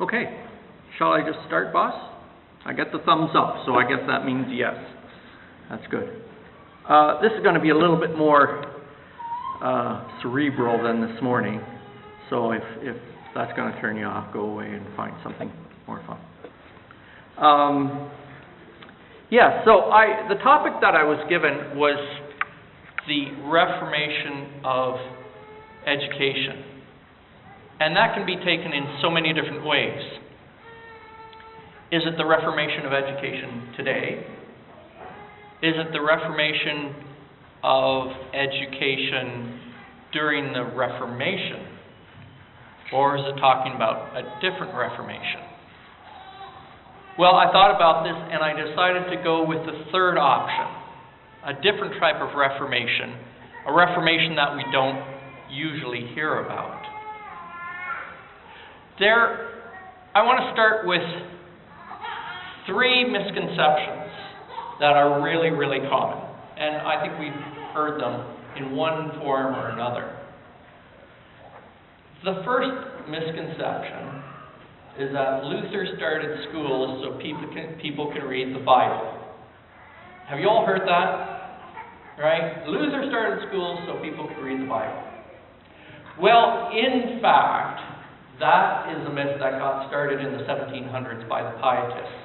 Okay, shall I just start, boss? I get the thumbs up, so I guess that means yes. That's good. This is going to be a little bit more cerebral than this morning, so if that's going to turn you off, go away and find something more fun. The topic that I was given was the Reformation of education. And that can be taken in so many different ways. Is it the Reformation of education today? Is it the Reformation of education during the Reformation? Or is it talking about a different Reformation? Well, I thought about this and I decided to go with the third option, a different type of Reformation, a Reformation that we don't usually hear about. I want to start with three misconceptions that are really, really common. And I think we've heard them in one form or another. The first misconception is that Luther started schools so people can read the Bible. Have you all heard that? Right? Luther started schools so people could read the Bible. Well, in fact, that is a myth that got started in the 1700s by the Pietists.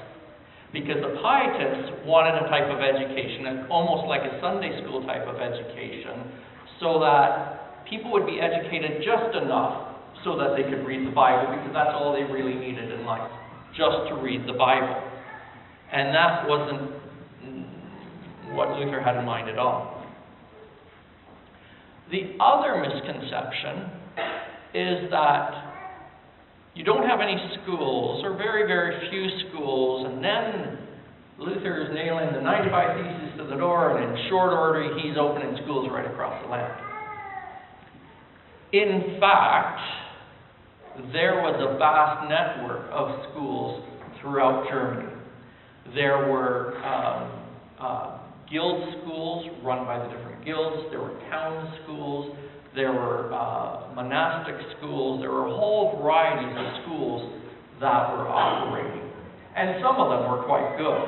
Because the Pietists wanted a type of education, almost like a Sunday school type of education, so that people would be educated just enough so that they could read the Bible, because that's all they really needed in life, just to read the Bible. And that wasn't what Luther had in mind at all. The other misconception is that you don't have any schools, or very, very few schools, and then Luther is nailing the 95 Theses to the door, and in short order he's opening schools right across the land. In fact, there was a vast network of schools throughout Germany. There were guild schools run by the different guilds, there were town schools, there were monastic schools, there were whole varieties of schools that were operating. And some of them were quite good.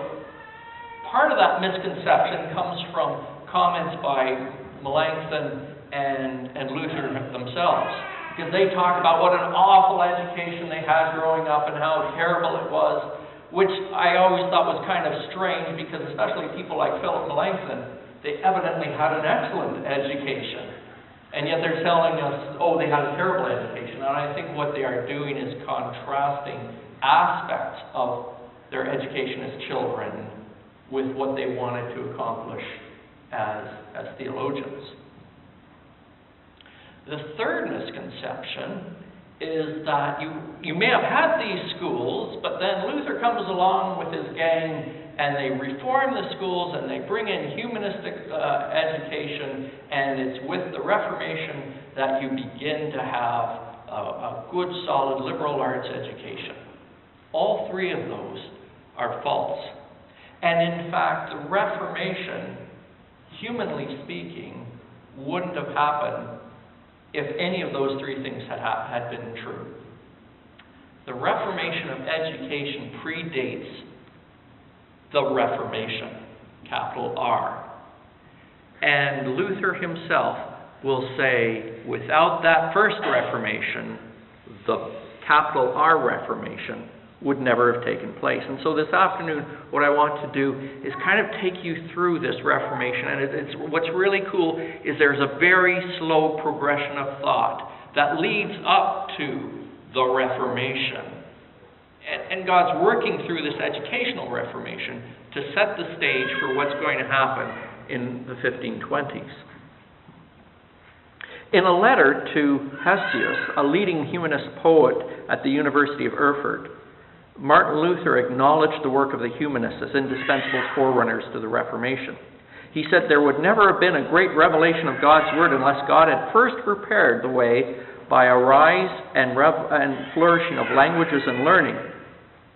Part of that misconception comes from comments by Melanchthon and Luther themselves, because they talk about what an awful education they had growing up and how terrible it was, which I always thought was kind of strange, because especially people like Philip Melanchthon, they evidently had an excellent education. And yet they're telling us, oh, they had a terrible education. And I think what they are doing is contrasting aspects of their education as children with what they wanted to accomplish as theologians. The third misconception is that you may have had these schools, but then Luther comes along with his gang and they reform the schools and they bring in humanistic education, and it's with the Reformation that you begin to have a good, solid liberal arts education. All three of those are false. And in fact, the Reformation, humanly speaking, wouldn't have happened if any of those three things had been true. The Reformation of education predates the Reformation, capital R. And Luther himself will say, without that first Reformation, the capital R Reformation would never have taken place. And so this afternoon, what I want to do is kind of take you through this Reformation. And what's really cool is there's a very slow progression of thought that leads up to the Reformation. And God's working through this educational Reformation to set the stage for what's going to happen in the 1520s. In a letter to Hessius, a leading humanist poet at the University of Erfurt, Martin Luther acknowledged the work of the humanists as indispensable forerunners to the Reformation. He said there would never have been a great revelation of God's Word unless God had first prepared the way by a rise and flourishing of languages and learning,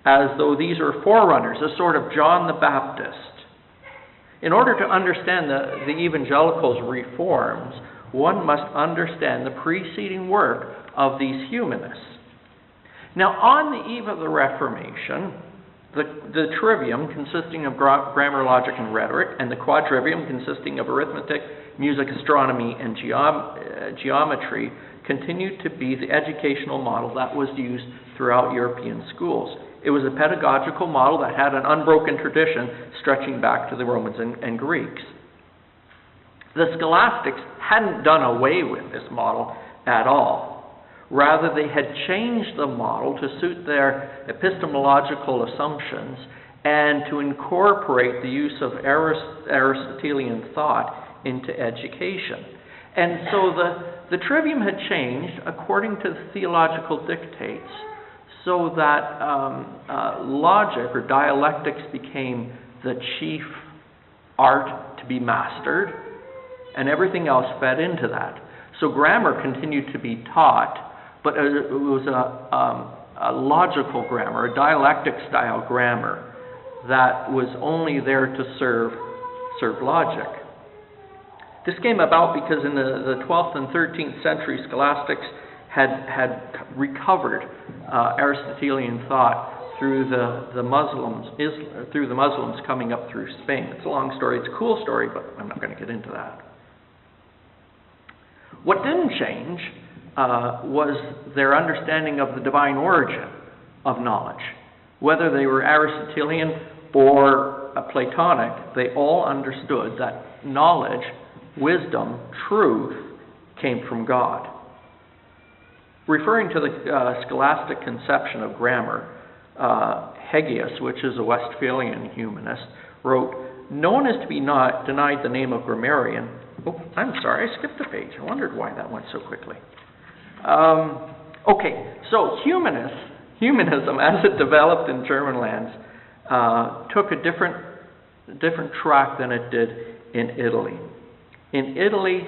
as though these were forerunners, a sort of John the Baptist. In order to understand the evangelicals' reforms, one must understand the preceding work of these humanists. Now, on the eve of the Reformation, the trivium, consisting of grammar, logic, and rhetoric, and the quadrivium, consisting of arithmetic, music, astronomy, and geometry, continued to be the educational model that was used throughout European schools. It was a pedagogical model that had an unbroken tradition stretching back to the Romans and Greeks. The scholastics hadn't done away with this model at all. Rather, they had changed the model to suit their epistemological assumptions and to incorporate the use of Aristotelian thought into education. And so the trivium had changed according to the theological dictates, so that logic or dialectics became the chief art to be mastered, and everything else fed into that. So grammar continued to be taught, but it was a logical grammar, a dialectic-style grammar that was only there to serve logic. This came about because in the 12th and 13th century, scholastics had recovered Aristotelian thought through the Muslims coming up through Spain. It's a long story. It's a cool story, but I'm not going to get into that. What didn't change was their understanding of the divine origin of knowledge. Whether they were Aristotelian or Platonic, they all understood that knowledge, wisdom, truth came from God. Referring to the scholastic conception of grammar, Hegius, which is a Westphalian humanist, wrote, "No one is to be denied the name of grammarian." Oh, I'm sorry, I skipped a page. I wondered why that went so quickly. Okay, so humanism, as it developed in German lands, took a different track than it did in Italy. In Italy,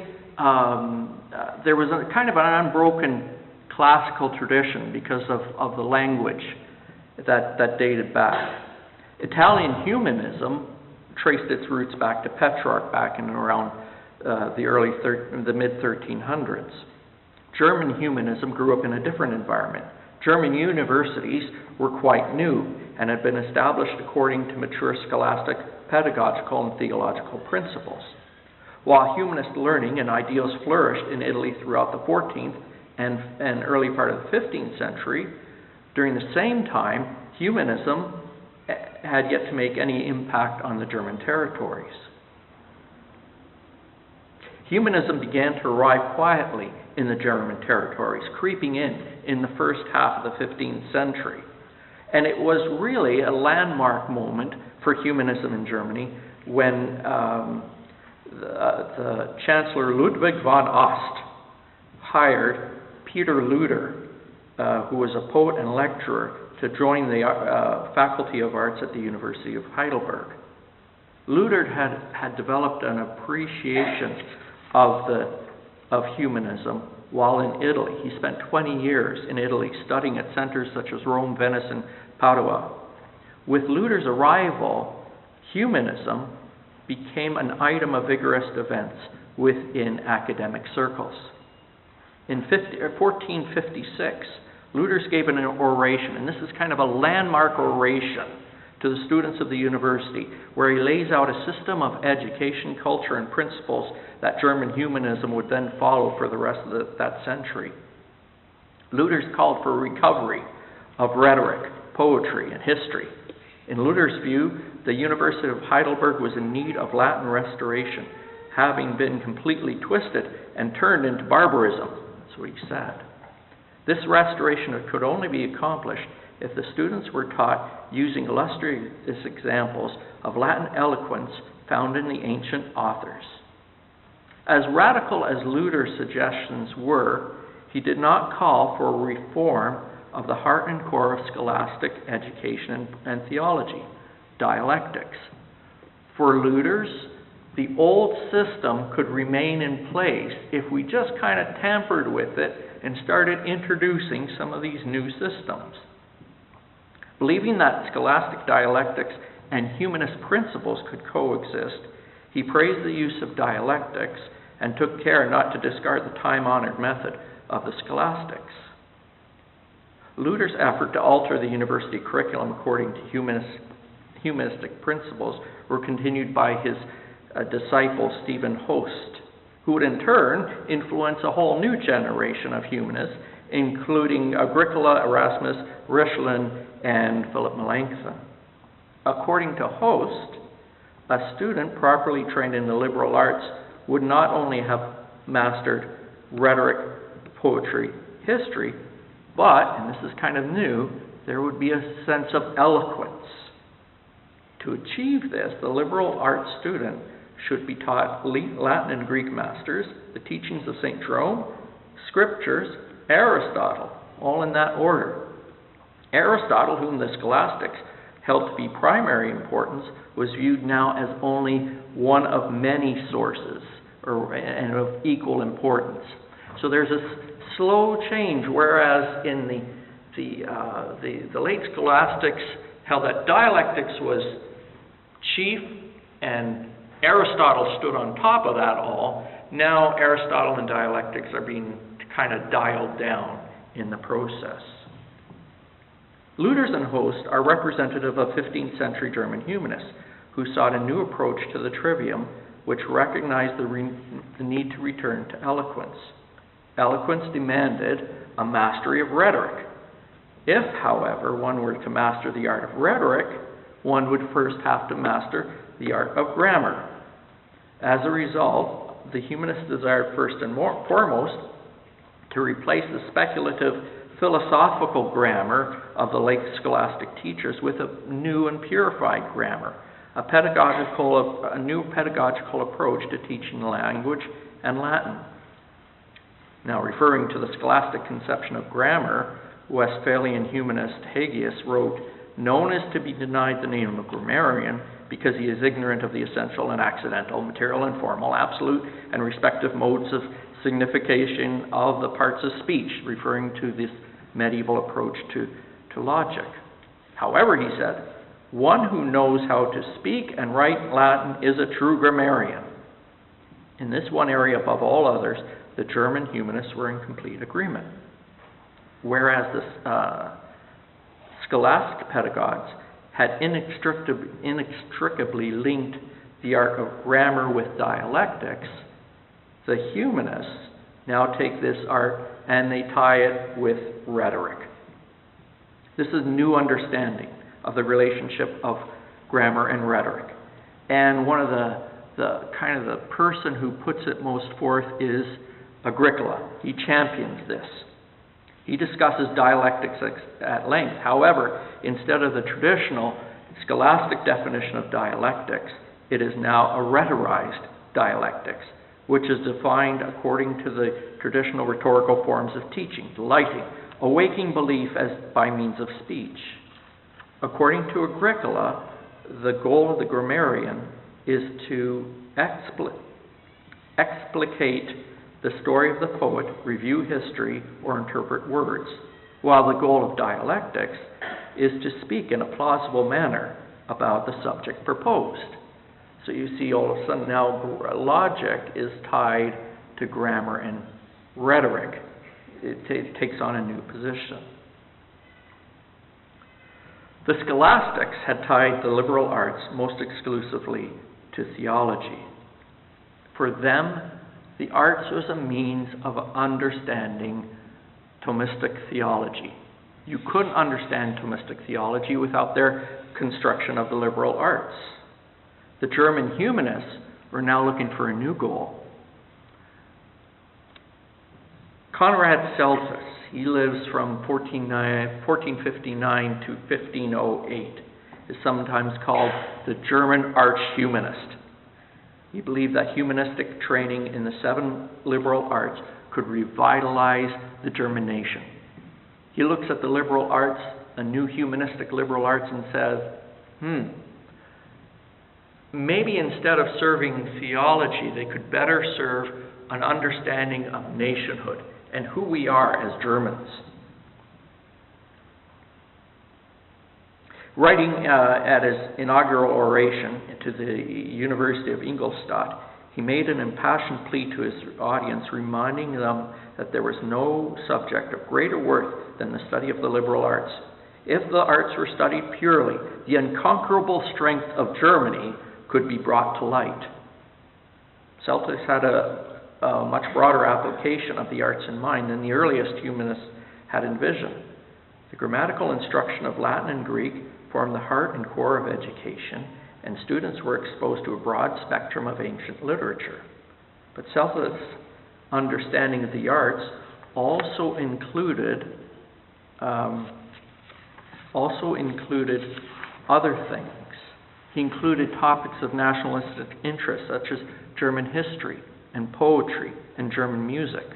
there was a kind of an unbroken classical tradition because of the language that dated back. Italian humanism traced its roots back to Petrarch back in and around the mid-1300s. German humanism grew up in a different environment. German universities were quite new and had been established according to mature scholastic, pedagogical, and theological principles. While humanist learning and ideals flourished in Italy throughout the 14th and early part of the 15th century, during the same time, humanism had yet to make any impact on the German territories. Humanism began to arrive quietly in the German territories, creeping in the first half of the 15th century. And it was really a landmark moment for humanism in Germany when the Chancellor Ludwig von Ost hired Peter Luther, who was a poet and lecturer, to join the Faculty of Arts at the University of Heidelberg. Luther had developed an appreciation of humanism while in Italy. He spent 20 years in Italy studying at centers such as Rome, Venice, and Padua. With Luther's arrival, humanism became an item of vigorous defense within academic circles. In 1456, Luther gave an oration, and this is kind of a landmark oration to the students of the university, where he lays out a system of education, culture, and principles that German humanism would then follow for the rest of that century. Luther's called for a recovery of rhetoric, poetry, and history. In Luther's view, the University of Heidelberg was in need of Latin restoration, having been completely twisted and turned into barbarism. That's what he said. This restoration could only be accomplished if the students were taught using illustrious examples of Latin eloquence found in the ancient authors. As radical as Luther's suggestions were, he did not call for a reform of the heart and core of scholastic education and theology, dialectics. For Luther's, the old system could remain in place if we just kind of tampered with it and started introducing some of these new systems. Believing that scholastic dialectics and humanist principles could coexist, he praised the use of dialectics and took care not to discard the time-honored method of the scholastics. Luther's effort to alter the university curriculum according to humanistic principles were continued by his disciple Stephen Host, who would in turn influence a whole new generation of humanists, including Agricola, Erasmus, Reuchlin, and Philip Melanchthon. According to Host, a student properly trained in the liberal arts would not only have mastered rhetoric, poetry, history, but, and this is kind of new, there would be a sense of eloquence. To achieve this, the liberal arts student should be taught Latin and Greek masters, the teachings of St. Jerome, scriptures, Aristotle, all in that order. Aristotle, whom the scholastics held to be primary importance, was viewed now as only one of many sources and of equal importance. So there's a slow change, whereas in the late scholastics held that dialectics was chief and Aristotle stood on top of that all. Now Aristotle and dialectics are being kind of dialed down in the process. Luthers and Host are representative of 15th century German humanists who sought a new approach to the trivium, which recognized the need to return to eloquence. Eloquence demanded a mastery of rhetoric. If, however, one were to master the art of rhetoric, one would first have to master the art of grammar. As a result, the humanists desired first and foremost to replace the speculative philosophical grammar of the late scholastic teachers with a new and purified grammar, a new pedagogical approach to teaching language and Latin. Now, referring to the scholastic conception of grammar, Westphalian humanist Hagius wrote, "No one is to be denied the name of grammarian because he is ignorant of the essential and accidental, material and formal, absolute and respective modes of signification of the parts of speech," referring to this medieval approach to logic. However, he said, "One who knows how to speak and write Latin is a true grammarian." In this one area above all others, the German humanists were in complete agreement. Whereas the scholastic pedagogues had inextricably linked the art of grammar with dialectics, the humanists now take this art and they tie it with rhetoric. This is a new understanding of the relationship of grammar and rhetoric. And one of the person who puts it most forth is Agricola. He champions this. He discusses dialectics at length. However, instead of the traditional scholastic definition of dialectics, it is now a rhetorized dialectics, which is defined according to the traditional rhetorical forms of teaching, delighting, awaking belief as by means of speech. According to Agricola, the goal of the grammarian is to explicate the story of the poet, review history, or interpret words, while the goal of dialectics is to speak in a plausible manner about the subject proposed. So you see all of a sudden now logic is tied to grammar and rhetoric. It takes on a new position. The scholastics had tied the liberal arts most exclusively to theology. For them, the arts was a means of understanding Thomistic theology. You couldn't understand Thomistic theology without their construction of the liberal arts. The German humanists were now looking for a new goal. Conrad Celsus, he lives from 1459 to 1508, is sometimes called the German arch-humanist. He believed that humanistic training in the 7 liberal arts could revitalize the German nation. He looks at the liberal arts, a new humanistic liberal arts, and says, maybe instead of serving theology, they could better serve an understanding of nationhood and who we are as Germans. Writing at his inaugural oration to the University of Ingolstadt, He made an impassioned plea to his audience, reminding them that there was no subject of greater worth than the study of the liberal arts. If the arts were studied purely, the unconquerable strength of Germany could be brought to light. Celsus had a much broader application of the arts in mind than the earliest humanists had envisioned. The grammatical instruction of Latin and Greek formed the heart and core of education, and students were exposed to a broad spectrum of ancient literature. But Celsus' understanding of the arts also included other things. He included topics of nationalistic interest, such as German history and poetry and German music.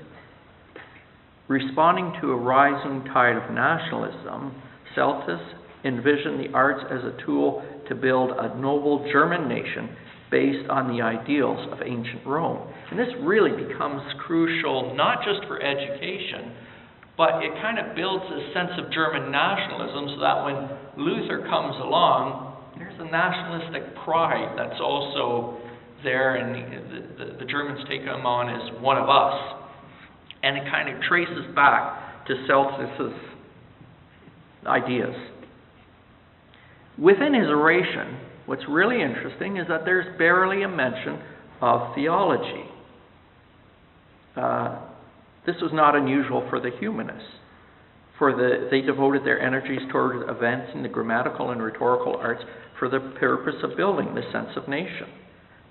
Responding to a rising tide of nationalism, Celsus envisioned the arts as a tool to build a noble German nation based on the ideals of ancient Rome. And this really becomes crucial not just for education, but it kind of builds a sense of German nationalism so that when Luther comes along, there's a nationalistic pride that's also there, and the Germans take him on as one of us. And it kind of traces back to Celsus's ideas. Within his oration, what's really interesting is that there's barely a mention of theology. This was not unusual for the humanists, for they devoted their energies toward events in the grammatical and rhetorical arts for the purpose of building the sense of nation.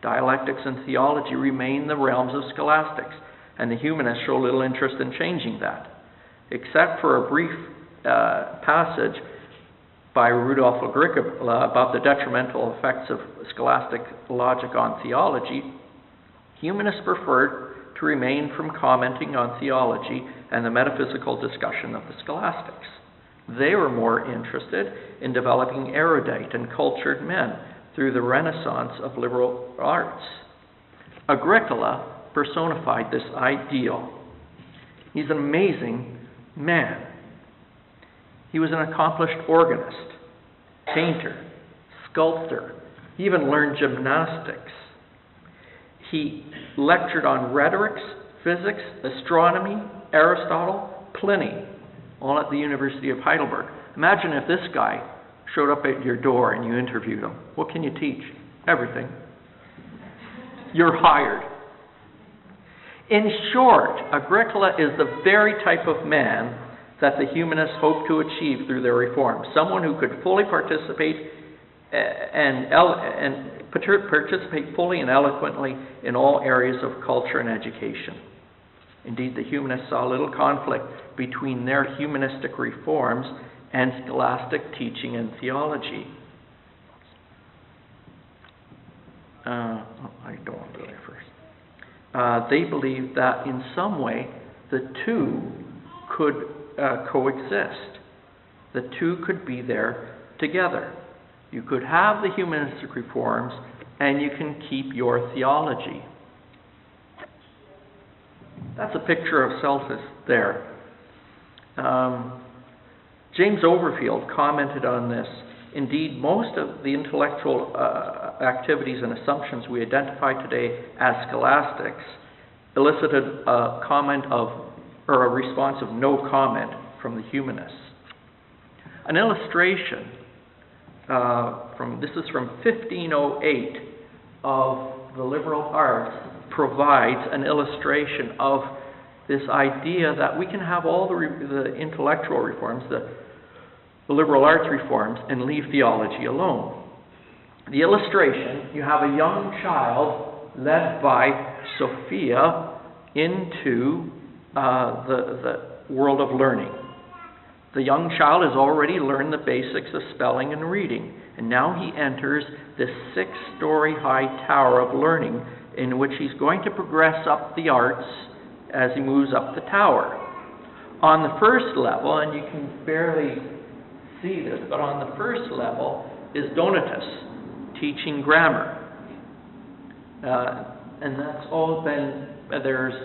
Dialectics and theology remain the realms of scholastics, and the humanists show little interest in changing that. Except for a brief passage by Rudolf Agricola about the detrimental effects of scholastic logic on theology, humanists preferred to remain from commenting on theology and the metaphysical discussion of the scholastics. They were more interested in developing erudite and cultured men through the renaissance of liberal arts. Agricola personified this ideal. He's an amazing man. He was an accomplished organist, painter, sculptor. He even learned gymnastics. He lectured on rhetorics, physics, astronomy, Aristotle, Pliny, all at the University of Heidelberg. Imagine if this guy showed up at your door and you interviewed him. What can you teach? Everything. You're hired. In short, Agricola is the very type of man that the humanists hoped to achieve through their reforms. Someone who could fully participate participate fully and eloquently in all areas of culture and education. Indeed, the humanists saw little conflict between their humanistic reforms and scholastic teaching and theology. I don't want to go there first. They believed that in some way the two could coexist. The two could be there together. You could have the humanistic reforms and you can keep your theology. That's a picture of Celsus there. James Overfield commented on this. Indeed, most of the intellectual activities and assumptions we identify today as scholastics elicited a comment of, or a response of no comment from the humanists. An illustration this is from 1508 of the liberal arts provides an illustration of this idea that we can have all the intellectual reforms, the liberal arts reforms, and leave theology alone. The illustration, you have a young child led by Sophia into the world of learning. The young child has already learned the basics of spelling and reading, and now he enters this 6-story high tower of learning in which he's going to progress up the arts as he moves up the tower. On the first level, and you can barely see this, but on the first level is Donatus, teaching grammar. And that's all been, there's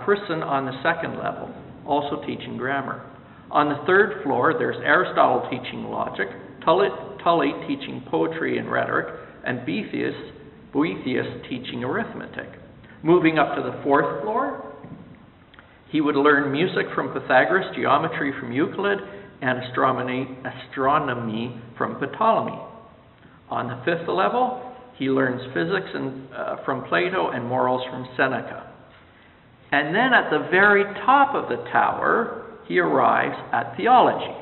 Prisson on the second level, also teaching grammar. On the third floor, there's Aristotle teaching logic, Tully teaching poetry and rhetoric, and Boethius Boethius teaching arithmetic. Moving up to the fourth floor, he would learn music from Pythagoras, geometry from Euclid, and astronomy from Ptolemy. On the fifth level, he learns physics from Plato and morals from Seneca. And then at the very top of the tower, he arrives at theology.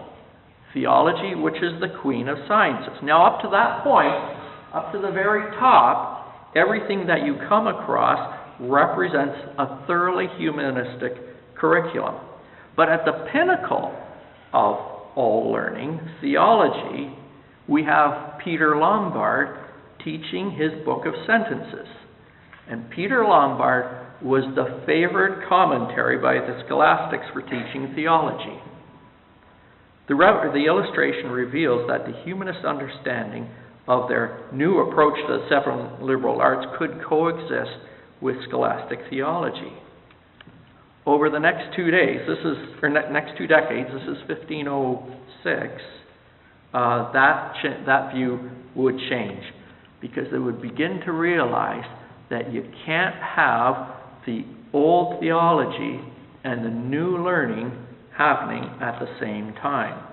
Theology, which is the queen of sciences. Now, up to that point, up to the very top, everything that you come across represents a thoroughly humanistic curriculum. But at the pinnacle of all learning, theology, we have Peter Lombard teaching his book of sentences. And Peter Lombard was the favored commentary by the scholastics for teaching theology. The illustration reveals that the humanist understanding of their new approach to the seven liberal arts could coexist with scholastic theology. Over the next 2 days, next 2 decades, this is 1506, that view would change, because they would begin to realize that you can't have the old theology and the new learning happening at the same time.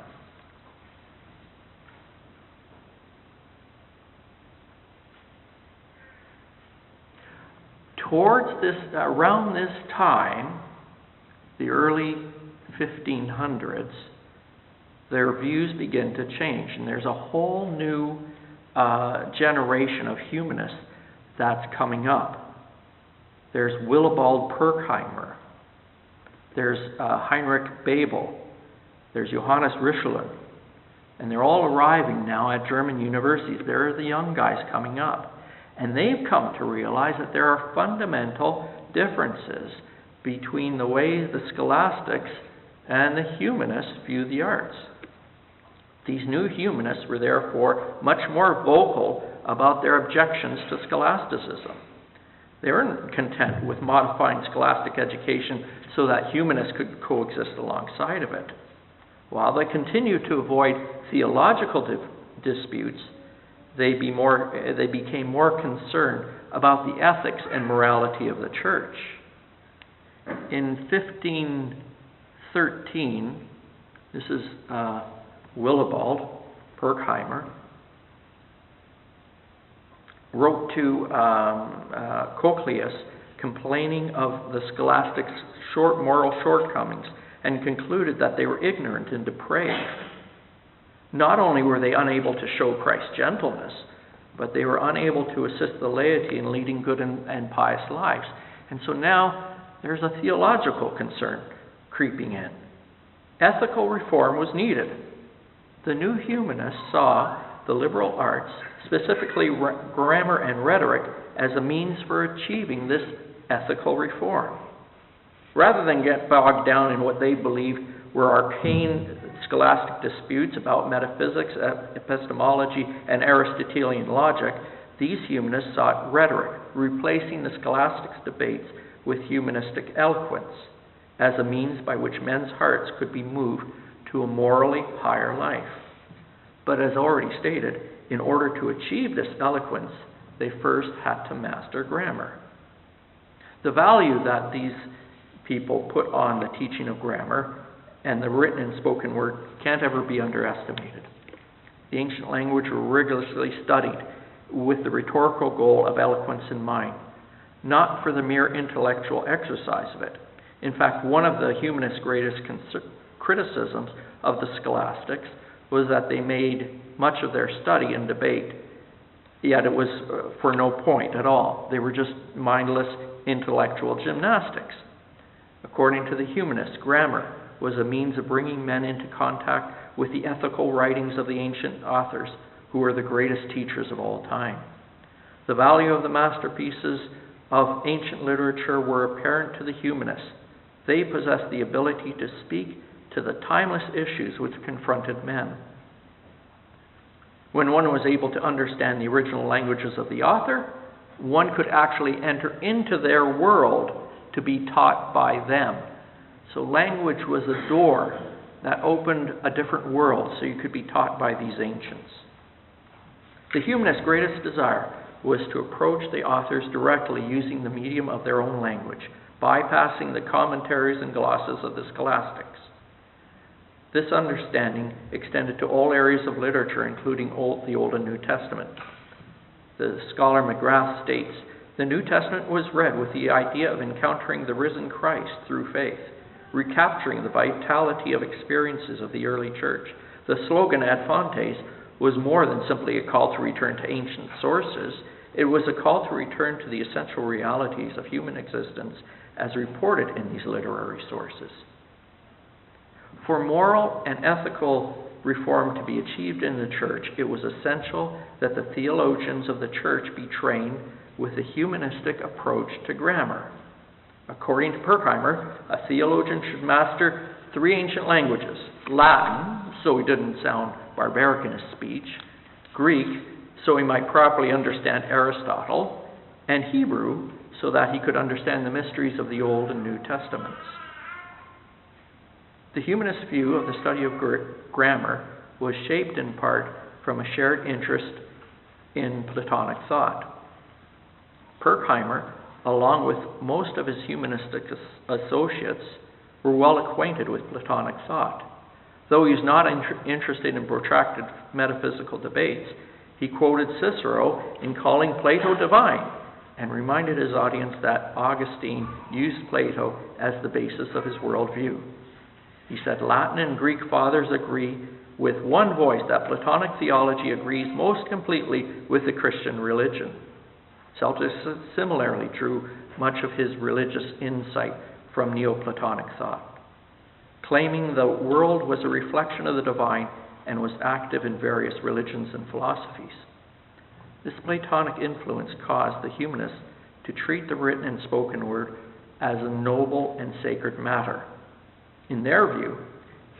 Around this time, the early 1500s, their views begin to change, and there's a whole new generation of humanists that's coming up. There's Willibald Pirkheimer, there's Heinrich Babel, there's Johannes Richelieu, and they're all arriving now at German universities. They're the young guys coming up. And they've come to realize that there are fundamental differences between the way the scholastics and the humanists view the arts. These new humanists were therefore much more vocal about their objections to scholasticism. They weren't content with modifying scholastic education so that humanists could coexist alongside of it. While they continued to avoid theological disputes, they became more concerned about the ethics and morality of the church. In 1513, this is Willibald Pirkheimer, wrote to Cochleus complaining of the scholastics' moral shortcomings and concluded that they were ignorant and depraved. Not only were they unable to show Christ's gentleness, but they were unable to assist the laity in leading good and pious lives. And so now there's a theological concern creeping in. Ethical reform was needed. The new humanists saw the liberal arts, specifically grammar and rhetoric, as a means for achieving this ethical reform. Rather than get bogged down in what they believed were arcane scholastic disputes about metaphysics, epistemology, and Aristotelian logic, these humanists sought rhetoric, replacing the scholastics' debates with humanistic eloquence as a means by which men's hearts could be moved to a morally higher life. But as already stated, in order to achieve this eloquence, they first had to master grammar. The value that these people put on the teaching of grammar and the written and spoken word can't ever be underestimated. The ancient language were rigorously studied with the rhetorical goal of eloquence in mind, not for the mere intellectual exercise of it. In fact, one of the humanists' greatest criticisms of the scholastics was that they made much of their study and debate, yet it was for no point at all. They were just mindless intellectual gymnastics. According to the humanists, grammar was a means of bringing men into contact with the ethical writings of the ancient authors, who were the greatest teachers of all time. The value of the masterpieces of ancient literature were apparent to the humanists. They possessed the ability to speak to the timeless issues which confronted men. When one was able to understand the original languages of the author, one could actually enter into their world to be taught by them. So language was a door that opened a different world so you could be taught by these ancients. The humanist's greatest desire was to approach the authors directly using the medium of their own language, bypassing the commentaries and glosses of the scholastics. This understanding extended to all areas of literature, including the Old and New Testament. The scholar McGrath states, "The New Testament was read with the idea of encountering the risen Christ through faith, recapturing the vitality of experiences of the early church. The slogan Ad Fontes was more than simply a call to return to ancient sources. It was a call to return to the essential realities of human existence as reported in these literary sources." For moral and ethical reform to be achieved in the church, it was essential that the theologians of the church be trained with a humanistic approach to grammar. According to Pirkheimer, a theologian should master 3 ancient languages: Latin, so he didn't sound barbaric in his speech; Greek, so he might properly understand Aristotle; and Hebrew, so that he could understand the mysteries of the Old and New Testaments. The humanist view of the study of grammar was shaped in part from a shared interest in Platonic thought. Pirkheimer, along with most of his humanistic associates, were well acquainted with Platonic thought. Though he was not interested in protracted metaphysical debates, he quoted Cicero in calling Plato divine, and reminded his audience that Augustine used Plato as the basis of his worldview. He said, "Latin and Greek fathers agree with one voice that Platonic theology agrees most completely with the Christian religion." Similarly drew much of his religious insight from Neoplatonic thought, claiming the world was a reflection of the divine and was active in various religions and philosophies. This Platonic influence caused the humanists to treat the written and spoken word as a noble and sacred matter. In their view,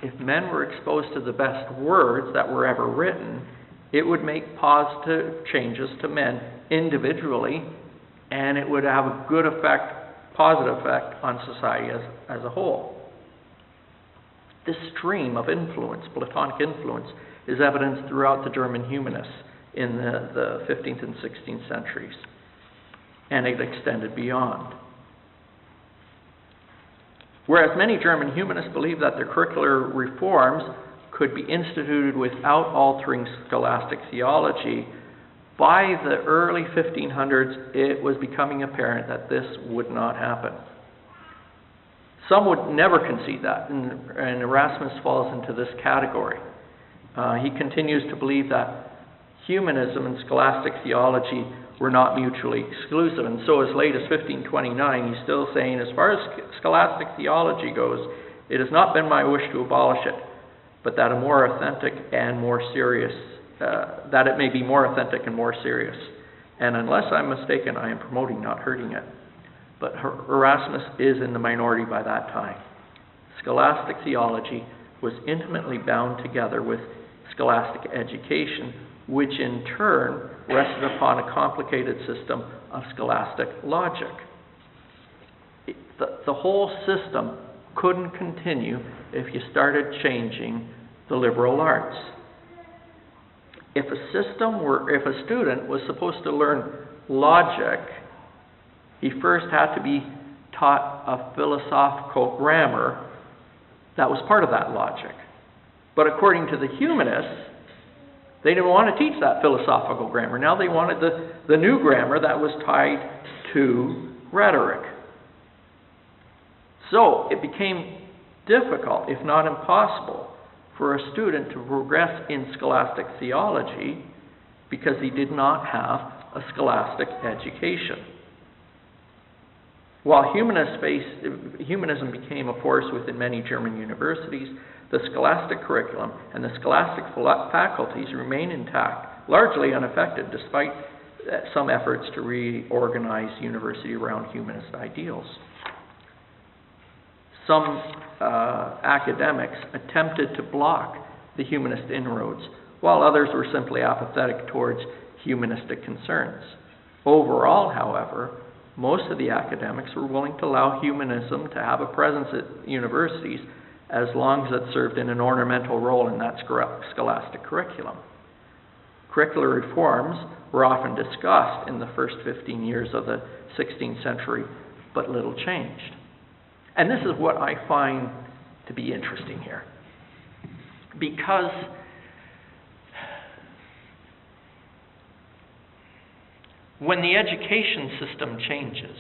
if men were exposed to the best words that were ever written, it would make positive changes to men individually, and it would have a good effect, positive effect on society as a whole. This stream of influence, Platonic influence, is evidenced throughout the German humanists in the 15th and 16th centuries, and it extended beyond. Whereas many German humanists believed that their curricular reforms could be instituted without altering scholastic theology, by the early 1500s it was becoming apparent that this would not happen. Some would never concede that, and Erasmus falls into this category. He continues to believe that humanism and scholastic theology were not mutually exclusive, and so as late as 1529 he's still saying, as far as scholastic theology goes, it has not been my wish to abolish it, but that a more authentic and more serious, that it may be more authentic and more serious. And unless I'm mistaken, I am promoting, not hurting it. But Erasmus is in the minority by that time. Scholastic theology was intimately bound together with scholastic education, which in turn rested upon a complicated system of scholastic logic. The whole system couldn't continue if you started changing the liberal arts. If a student was supposed to learn logic, he first had to be taught a philosophical grammar that was part of that logic. But according to the humanists, they didn't want to teach that philosophical grammar. Now they wanted the new grammar that was tied to rhetoric. So it became difficult, if not impossible, for a student to progress in scholastic theology because he did not have a scholastic education. While humanism became a force within many German universities, the scholastic curriculum and the scholastic faculties remain intact, largely unaffected, despite some efforts to reorganize university around humanist ideals. Some academics attempted to block the humanist inroads, while others were simply apathetic towards humanistic concerns. Overall, however, most of the academics were willing to allow humanism to have a presence at universities as long as it served in an ornamental role in that scholastic curriculum. Curricular reforms were often discussed in the first 15 years of the 16th century, but little changed. And this is what I find to be interesting here. Because when the education system changes,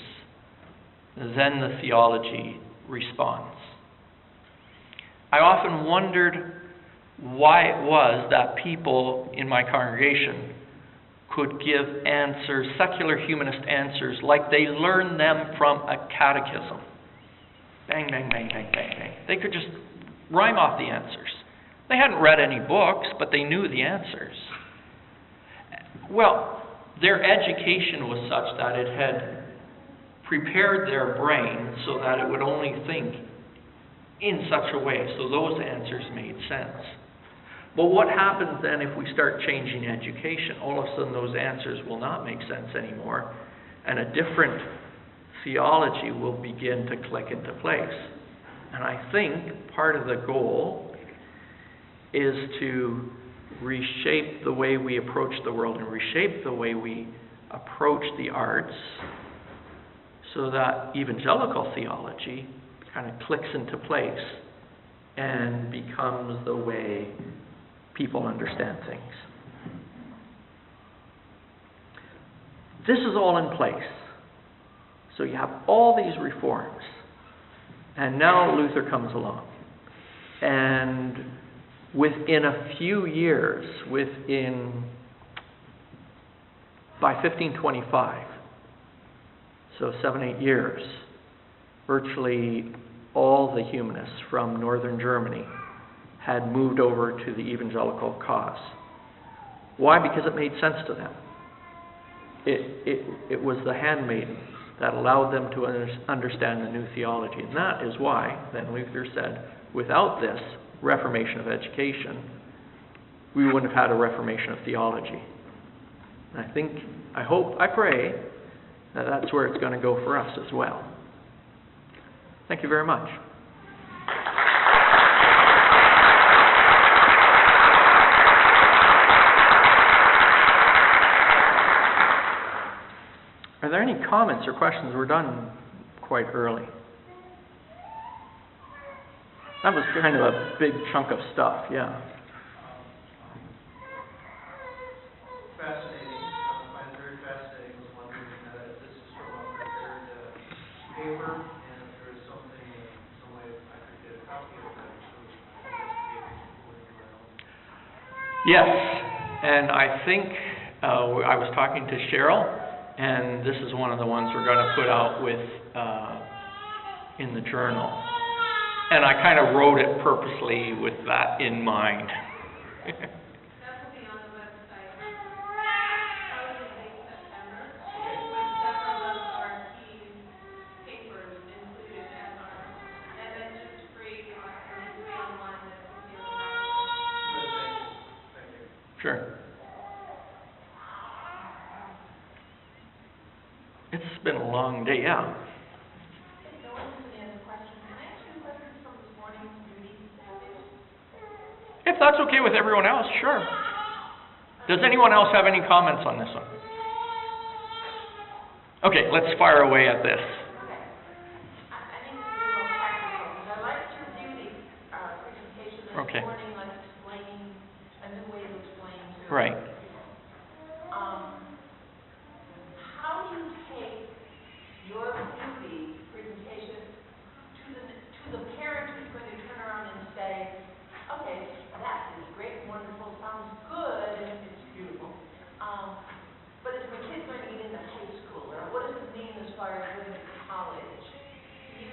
then the theology responds. I often wondered why it was that people in my congregation could give answers, secular humanist answers, like they learned them from a catechism. Bang, bang, bang, bang, bang, bang. They could just rhyme off the answers. They hadn't read any books, but they knew the answers. Well, their education was such that it had prepared their brain so that it would only think in such a way, so those answers made sense. But what happens then if we start changing education? All of a sudden those answers will not make sense anymore, and a different theology will begin to click into place. And I think part of the goal is to reshape the way we approach the world and reshape the way we approach the arts so that evangelical theology kind of clicks into place and becomes the way people understand things. This is all in place. So you have all these reforms. And now Luther comes along. And within a few years, by 1525, so 7-8 years, virtually all the humanists from northern Germany had moved over to the evangelical cause. Why? Because it made sense to them. It was the handmaidens that allowed them to understand the new theology. And that is why, then Luther said, without this reformation of education, we wouldn't have had a reformation of theology. And I hope, I pray that that's where it's going to go for us as well. Thank you very much. Are there any comments or questions? We're done quite early. That was kind of a big chunk of stuff, yeah. Fascinating. I find it very fascinating. I was wondering if this is from a prepared paper, and if there is something, some way I could get a copy of that. Yes, and I think I was talking to Cheryl, and this is one of the ones we're going to put out with in the journal. And I kind of wrote it purposely with that in mind. That will be on the website probably late September, with several of our key papers included as ours. And then just free online that will be available. Thank you. Sure. It's been a long day, yeah. If that's okay with everyone else, sure. Does anyone else have any comments on this one? Okay, let's fire away at this. I think it's a little practical, because I like to review the presentation this Okay. morning, like explaining a new way to explain. Right. How do you take your beauty presentation to the parent who's going to turn around and say, okay, that is great, wonderful, sounds good, and it's beautiful. But is my kid going to get into high school, or what does it mean as far as going to college? You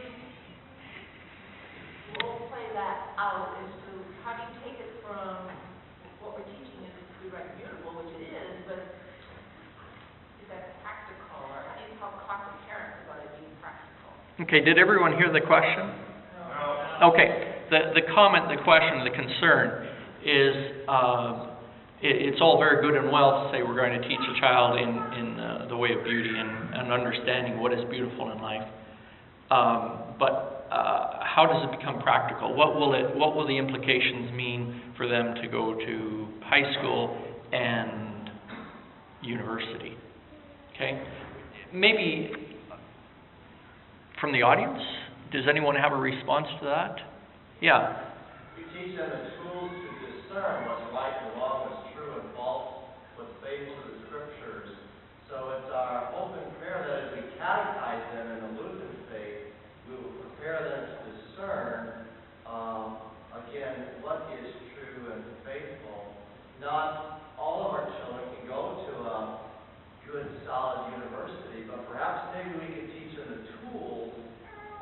role play that out as to how do you take it from what we're teaching is good, right, and beautiful, which it is, but is that practical, or how do you talk to parents about it being practical? Okay, did everyone hear the question? No. Okay, the comment, the question, the concern is it's all very good and well to say we're going to teach a child in the way of beauty and understanding what is beautiful in life. But how does it become practical? What will the implications mean for them to go to high school and university. Okay? Maybe from the audience, does anyone have a response to that? Yeah. We teach them the tools to discern what's right and wrong, what's true and false, what's faithful to the scriptures. So it's our hope and prayer that as we catechize them in the Lutheran faith, we will prepare them to discern, again, what is true and faithful. Not all of our children can go to a good, solid university, but perhaps maybe we can teach them the tools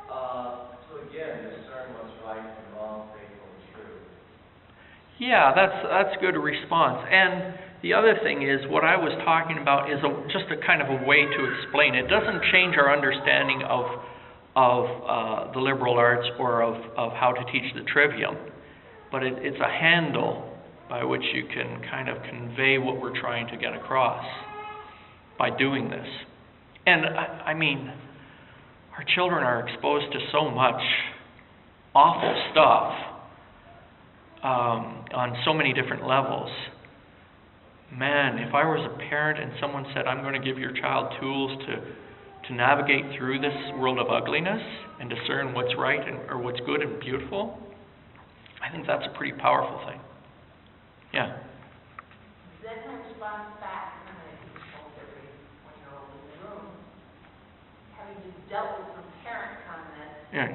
to, again, discern what's right and wrong, faithful and true. Yeah, that's a good response. And the other thing is, what I was talking about is just a kind of a way to explain. It doesn't change our understanding of the liberal arts or of how to teach the trivium, but it's a handle by which you can kind of convey what we're trying to get across by doing this. And I mean, our children are exposed to so much awful stuff on so many different levels. Man, if I was a parent and someone said, I'm going to give your child tools to navigate through this world of ugliness and discern what's right or what's good and beautiful, I think that's a pretty powerful thing. Yeah. Then my response back, and I told every 1-year-old in the room, having just dealt with some parent comments, Yeah.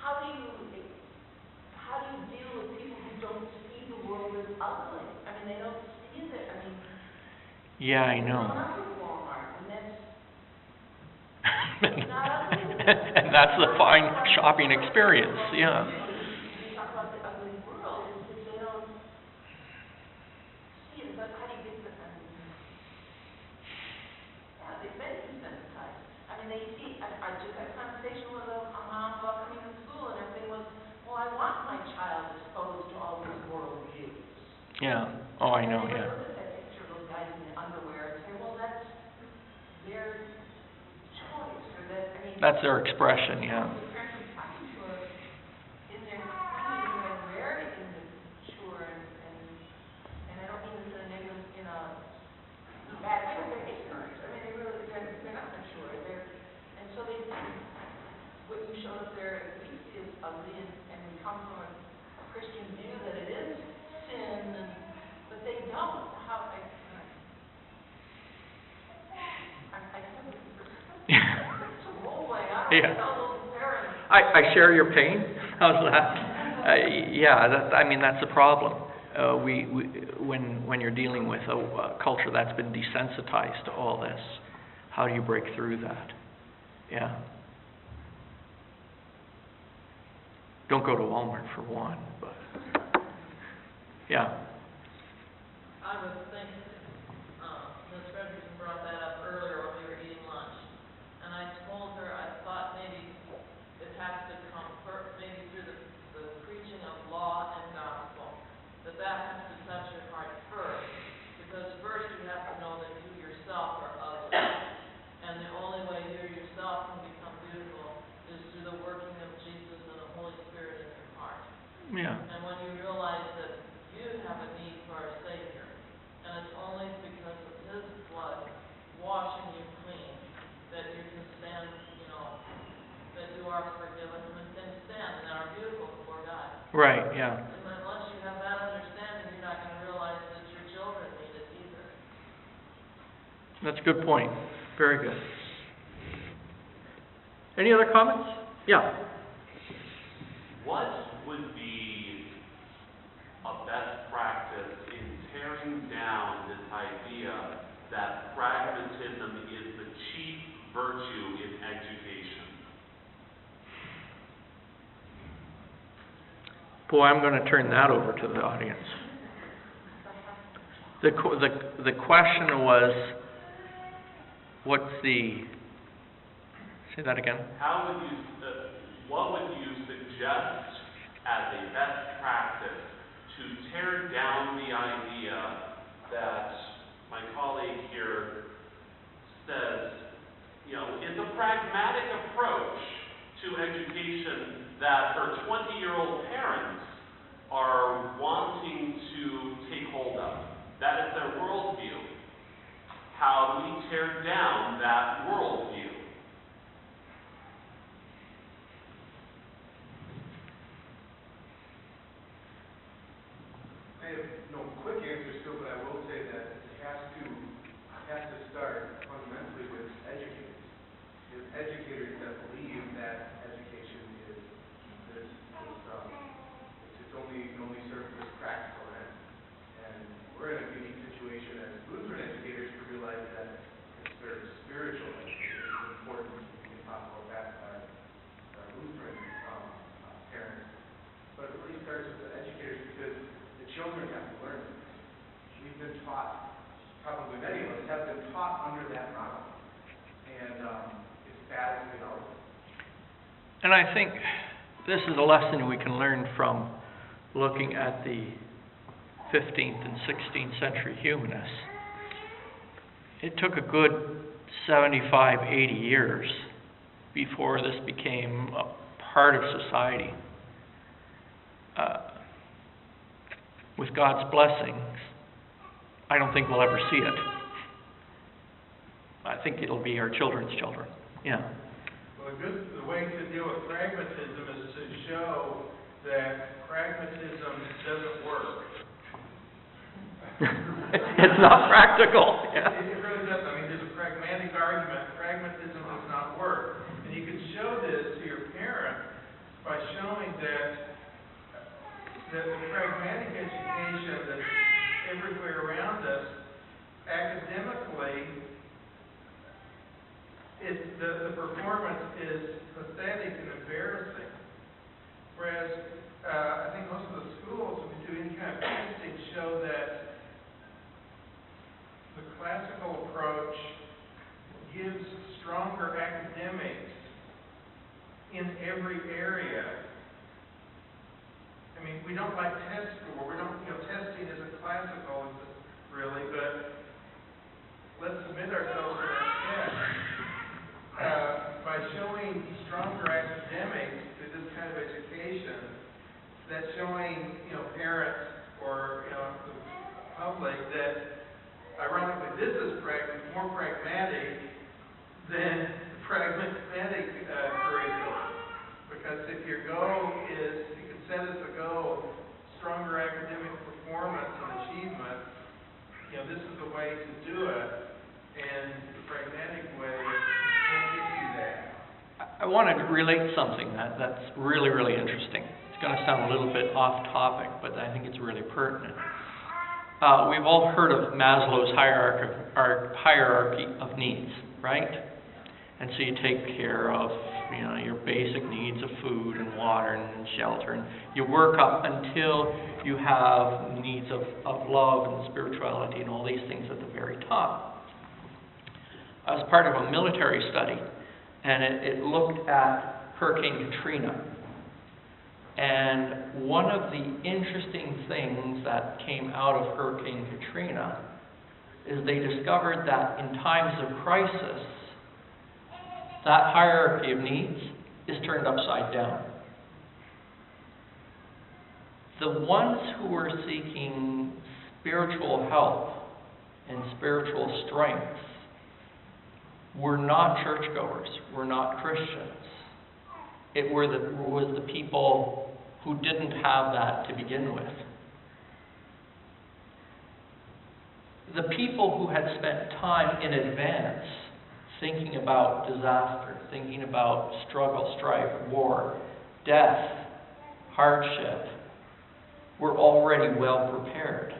how do you deal with people who don't see the world as ugly? I mean, they don't see that. I mean, Yeah, I know. not with Walmart, and that's not ugly. And that's the fine shopping experience. Yeah. We talk about the ugly world, is they don't see it. But how do you get them? Yeah, they've been desensitized. I mean, they see. I just had a conversation with a mom welcoming to school, and everything was, well, I want my child exposed to all these world views. Yeah. Oh, I know. And Yeah. look at that picture of those guys in the underwear and say, well, that's their choice, or that. I mean, That's their expression. Yeah. the parents I'm talking to are in their 20s and they're very immature, and I don't mean this in a negative, in a bad way, but they're ignorant. I mean, they're not mature. And so they think what you showed up there at least is ugly, and we come from a Christian view that it is sin, but they don't. It's a role play. I don't Yeah. tell those parents. I share your pain. How's that? Yeah, that's a problem. When you're dealing with a culture that's been desensitized to all this, how do you break through that? Yeah. Don't go to Walmart for one, but yeah. I was thinking, Ms. Frederickson brought that up earlier when we were eating lunch, and I told her I thought maybe it has to come first, maybe through the preaching of law and gospel, that has to touch your heart first, because first you have to know that you yourself are ugly, and the only way you yourself can become beautiful is through the working of Jesus and the Holy Spirit in your heart. Yeah. And when you realize that you have a need for a Savior, and it's only because of His blood washing you clean that you can stand, that you are forgiven and can stand and are beautiful before God. Right. Yeah. And unless you have that understanding, you're not going to realize that your children need it either. That's a good point. Very good. Any other comments? Yeah. What would be a best practice in tearing down this idea that pragmatism is the chief virtue in education? Boy, I'm going to turn that over to the audience. The question was, say that again? What would you suggest as a best practice to tear down the idea that my colleague here says, is a pragmatic approach to education that her 20-year-old parents are wanting to take hold of? That is their worldview. how do we tear down that worldview? I have no quick answer still, but I will say that it has to start fundamentally with educators. It's educators that believe that education can only serve this practical end. And we're in a unique situation as Lutheran educators to realize that it's very spiritual education is important. We can talk about that as our Lutheran parents. But it really starts with the educators because the children have to learn. We've been taught, probably many of us have been taught under that model. And it's bad to get out of it. And I think this is a lesson we can learn from looking at the 15th and 16th century humanists. It took a good 75, 80 years before this became a part of society. With God's blessings, I don't think we'll ever see it. I think it'll be our children's children. Yeah. Well, the way to deal with pragmatism is to show that pragmatism doesn't work. It's not practical. Yeah. It really doesn't. I mean, there's a pragmatic argument. Pragmatism does not work. And you can show this to your parent by showing that the pragmatic education that's everywhere around us, academically, the performance is pathetic and embarrassing. Whereas I think most of the schools, if you do any kind of testing, show that the classical approach gives stronger academics in every area. I mean, we don't like test score. We don't, testing isn't classical, really, but let's submit ourselves to that test. By showing stronger academics through this kind of education, that's showing, parents or, the public that, ironically, this is more pragmatic than the pragmatic curriculum. Because if your goal is, you can set as a goal stronger academic performance and achievement, this is the way to do it, and the pragmatic way won't get you that. I want to relate something that's really, really interesting. It's going to sound a little bit off topic, but I think it's really pertinent. We've all heard of Maslow's hierarchy of needs, right? And so you take care of, your basic needs of food and water and shelter, and you work up until you have needs of love and spirituality and all these things at the very top. I was part of a military study, and it looked at Hurricane Katrina. And one of the interesting things that came out of Hurricane Katrina is they discovered that in times of crisis, that hierarchy of needs is turned upside down. The ones who were seeking spiritual help and spiritual strength were not churchgoers, were not Christians. It was the people who didn't have that to begin with. The people who had spent time in advance thinking about disaster, thinking about struggle, strife, war, death, hardship, were already well prepared.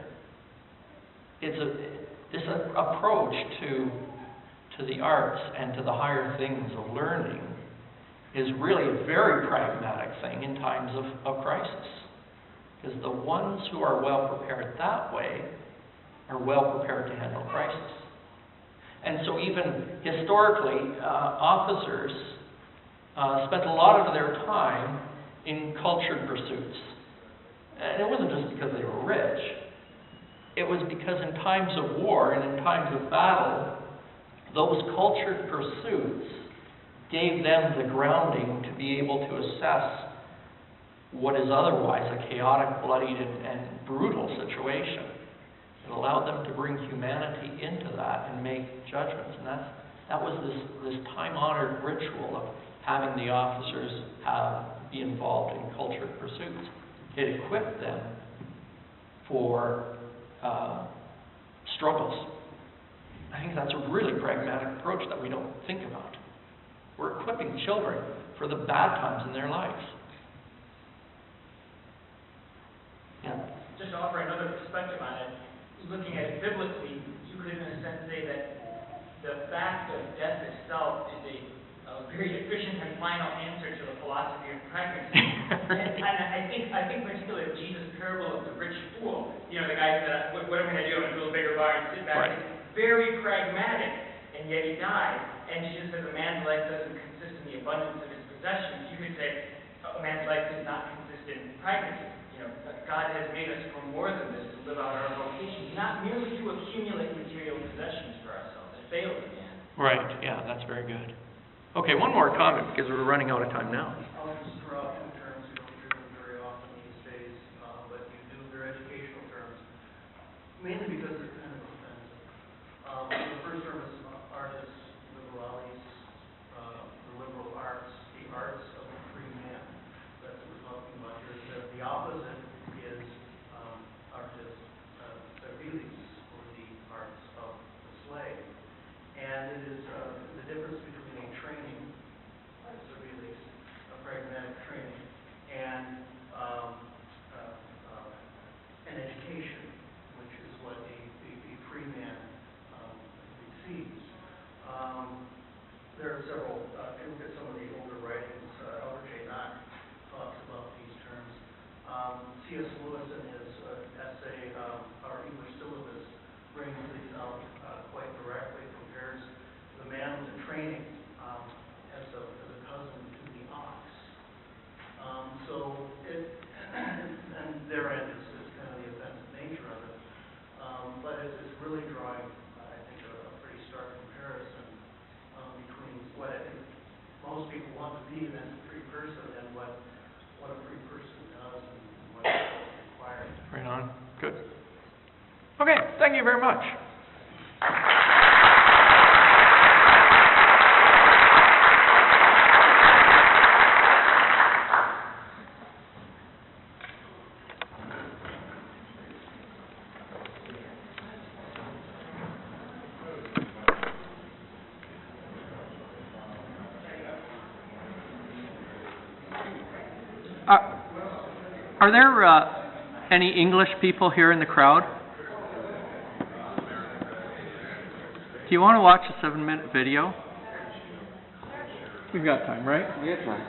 This approach to the arts and to the higher things of learning is really a very pragmatic thing in times of crisis. Because the ones who are well prepared that way are well prepared to handle crisis. And so even historically, officers spent a lot of their time in cultured pursuits. And it wasn't just because they were rich. It was because in times of war and in times of battle, those cultured pursuits gave them the grounding to be able to assess what is otherwise a chaotic, bloodied, and brutal situation. It allowed them to bring humanity into that and make judgments. And that was this time-honored ritual of having the officers be involved in cultured pursuits. It equipped them for struggles. I think that's a really pragmatic approach that we don't think about. We're equipping children for the bad times in their lives. Yeah. Just to offer another perspective on it, looking at it biblically, you could in a sense say that the fact of death itself is a very efficient and final answer to the philosophy of pregnancy. And I think particularly Jesus' parable of the rich fool, you know, the guy said, what am I going to do? I'm going to build a bigger barn, sit back. Right. It's very pragmatic, and yet he died. And Jesus says a man's life doesn't consist in the abundance of his possessions. You could say a man's life does not consist in pregnancy. You know, God has made us for more than this, to live out our vocation, not merely to accumulate material possessions for ourselves. It fails again. Right, yeah, that's very good. Okay, one more comment, because we're running out of time now. I'll just throw out two terms you don't hear them very often these days, but you do, they're educational terms, mainly because they're kind of offensive. The first term is artis liberalis, the liberal arts, the arts of the free man. That's what we're talking about here. The opposite is artis servilis, or the arts of the slave. And it is the difference between a training, servilis, a pragmatic training, and an education, which is what a free man receives. There are several, if you look at some of the older writings, Albert J. Knox talks about these terms. C.S. Lewis in his essay, Our English Syllabus, brings these out quite directly, compares the man with the training as a cousin to the ox. So and therein is kind of the offensive nature of it. But it's really drawing, I think, a pretty stark comparison between what I think most people want to be, that's a free person, and what a free person does and what is required. Right on. Good. Okay, thank you very much. Are there any English people here in the crowd? Do you want to watch a 7-minute video? We've got time, right? We have time.